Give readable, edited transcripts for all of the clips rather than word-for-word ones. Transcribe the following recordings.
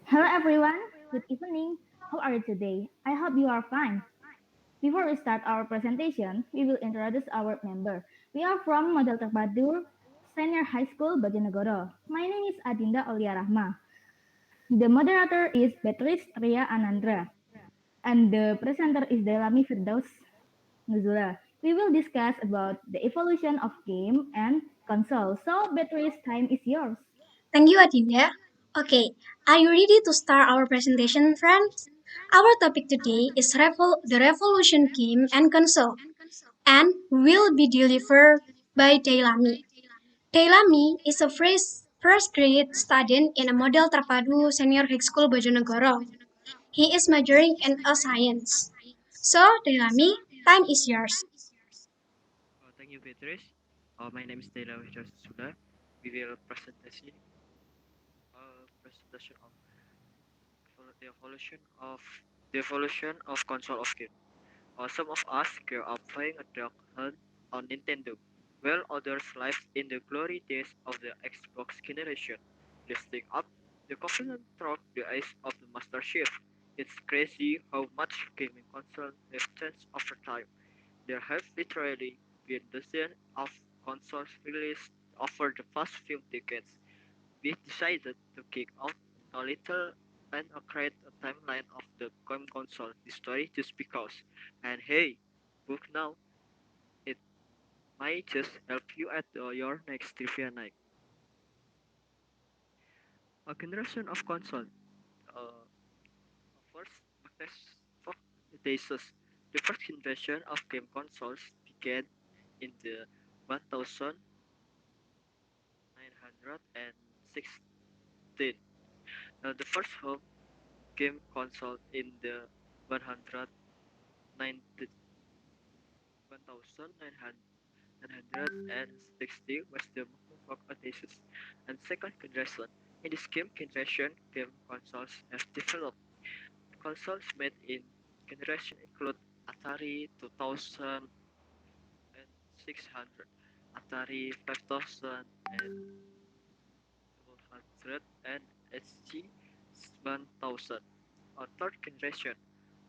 Hello everyone, good evening. How are you today? I hope you are fine. Before we start our presentation, we will introduce our member. We are from Model Terpadu Senior High School, Bojonegoro. My name is Adinda Aulia Rahma. The moderator is Betriz, Tria, Ananda. And the presenter is Daylami Firdaus Nuzula. We will discuss about the evolution of game and console. So, Betriz, time is yours. Thank you, Adinda. Okay, are you ready to start our presentation, friends? Our topic today is the revolution game and console, and will be delivered by Daylami. Daylami is a first grade student in a Model Terpadu Senior High School Bojonegoro. He is majoring in a science. So, Daylami, time is yours. Thank you, Betriz. My name is Daylami Suda. We will presentation of the evolution of console of game. Some of us grew up playing a dog hunt on Nintendo, while others lived in the glory days of the Xbox generation. Listing up the covenant throughout the eyes of the Master Chief. It's crazy how much gaming consoles have changed over time. There have literally been dozens of consoles released over the past few decades. We decided to kick out a little and create a timeline of the game console history just because. And hey, book now, it might just help you at your next trivia night. A generation of console. Uh, First, Days. The first generation of game consoles began in the 1916. The first home game console in the 190 1960 was the Magnavox Odyssey and second generation. In this game generation, game consoles have developed. Consoles made in generation include Atari 2600, Atari 5000, and 200, and SG 1000. A third generation.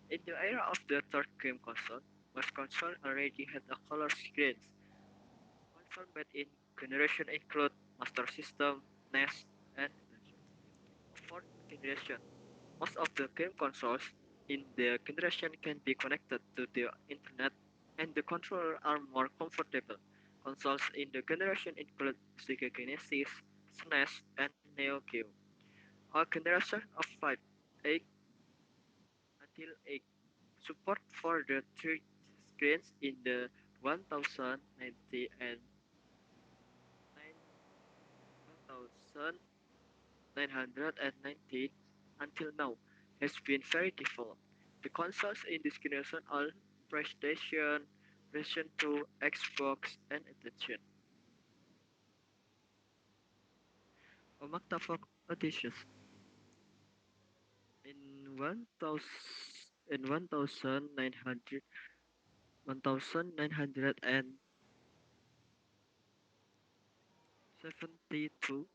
In the era of the third game console, most consoles already had a color screen. Consoles made in generation include Master System, NES, and fourth generation. Most of the game consoles in the generation can be connected to the internet and the controller are more comfortable. Consoles in the generation include Sega Genesis, SNES, and Neo Geo. A generation of 5, 8 until 8 support for the three screens in the 1090 and 1919 until now has been very developed. The consoles in this generation are PlayStation, PlayStation 2, Xbox, and Attention. Octavox editions in 1972.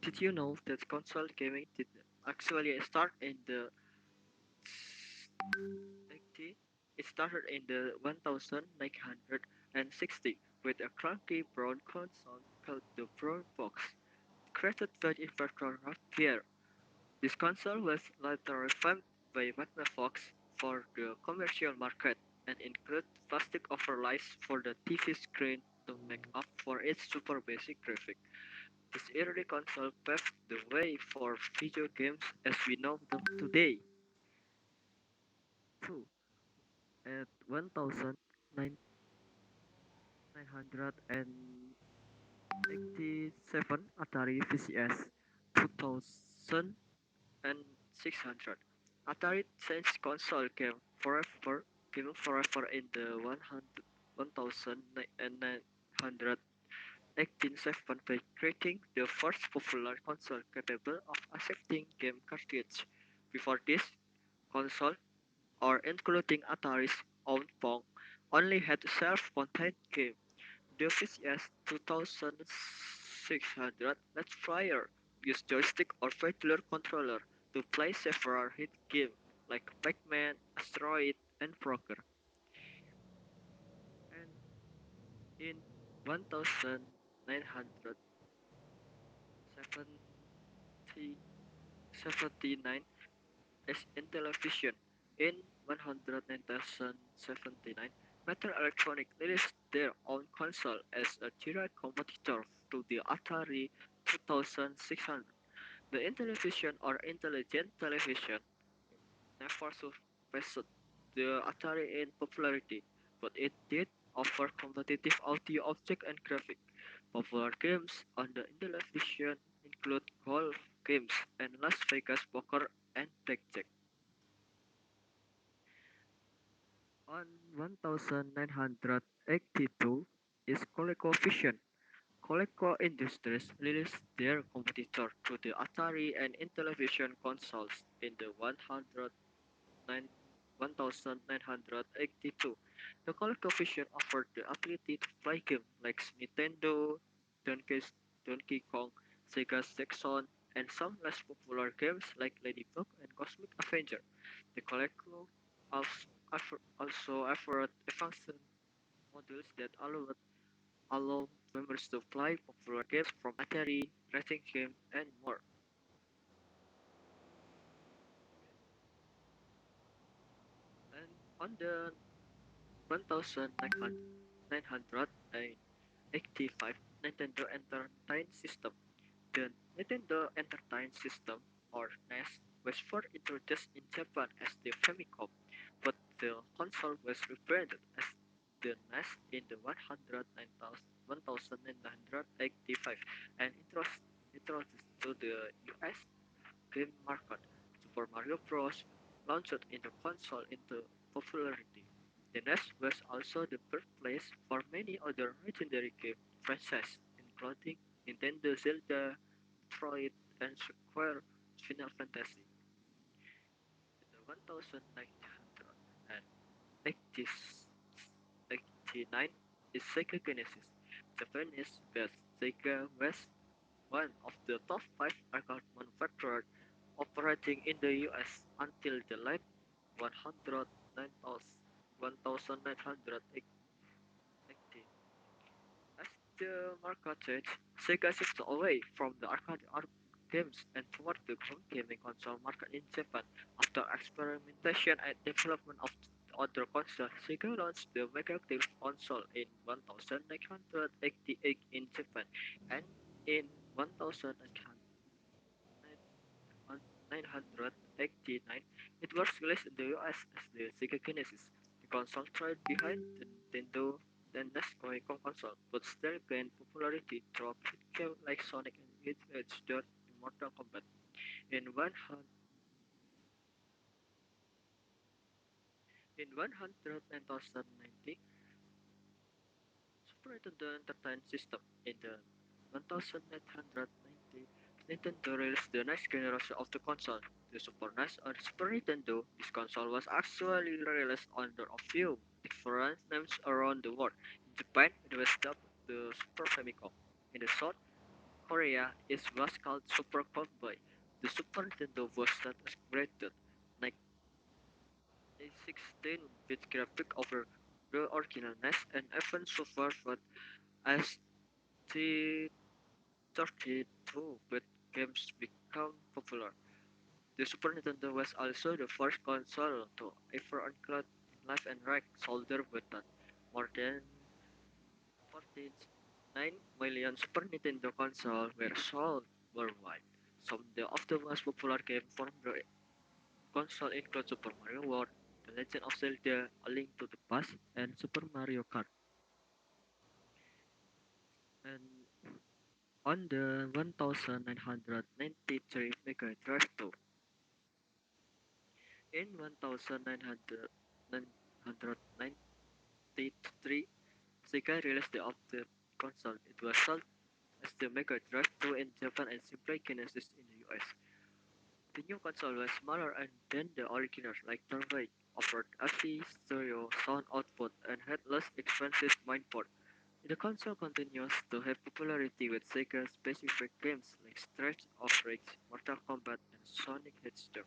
Did you know that console gaming did actually start in the 80? It started in the 1960 with a clunky brown console called the Brown Box, created by inventor Pierre. This console was later revamped by Magnavox for the commercial market and included plastic overlays for the TV screen to make up for its super basic graphics. This early console paved the way for video games as we know them today. 2. At 1987, Atari VCS 2600. Atari changed console game forever in the 1987 by creating the first popular console capable of accepting game cartridges. Before this, console, or including Atari's own Pong, only had self-contained game. The VCS 2600 lets player use joystick or regular controller to play several hit games like Pac-Man, Asteroid, and Frogger. And in 1979, as in television, in 1979, Matter Electronic released their own console as a direct competitor to the Atari 2600. The Intellivision or Intelligent Television never surpassed the Atari in popularity, but it did offer competitive audio object and graphic. Popular games on the Intellivision include golf games and Las Vegas poker and blackjack. On 1982 is ColecoVision. Coleco Industries released their competitor to the Atari and Intellivision consoles in the 1982. The ColecoVision offered the ability to play games like Nintendo, Donkey, Donkey Kong, Sega Saxon, and some less popular games like Ladybug and Cosmic Avenger. The Coleco also offered a function modules that allow members to play popular games from Atari, racing games, and more. And on the 1985 Nintendo Entertainment System, the Nintendo Entertainment System, or NES, was first introduced in Japan as the Famicom, but the console was rebranded as the NES in the 1985 and introduced to the US game market. Super Mario Bros. Launched in the console into popularity. The NES was also the birthplace for many other legendary game franchises, including Nintendo Zelda, Metroid, and Square Final Fantasy. In the 1989 is Sega Genesis. Japanese-based Sega was one of the top 5 arcade manufacturers operating in the US until the late 1980s. As the market changed, Sega shifted away from the arcade games and toward the home gaming console market in Japan. After experimentation and development of other consoles, Sega launched the Mega Drive console in 1988 in Japan, and in 1989 it was released in the US as the Sega Genesis. The console trailed behind the Nintendo and NES console, but still gained popularity through hit games like Sonic and Hedgehog in Mortal Kombat. In 100, in 1990, Super Nintendo Entertainment System in the 1990, Nintendo released the next generation of the console, the Super NES or Super Nintendo. This console was actually released under a few different names around the world. In Japan, it was dubbed the Super Famicom. In the South Korea, it was called Super Cowboy. The Super Nintendo was not upgraded, like a 16-bit graphic over the original NES and even suffered as the 32-bit games become popular. The Super Nintendo was also the first console to ever include left and right shoulder button. More than 49 million Super Nintendo consoles were sold worldwide. Some of the most popular games from the console include Super Mario World, The Legend of Zelda: A Link to the Past, and Super Mario Kart. And on the 1993 Mega Drive 2, in 1993, Sega released the update console. It was sold as the Mega Drive 2 in Japan and Simply Genesis in the US. The new console was smaller than the original, like Turbo, offered AV stereo sound output, and had less expensive mainboard. The console continues to have popularity with Sega-specific games like Streets of Rage, Mortal Kombat, and Sonic Headstorm.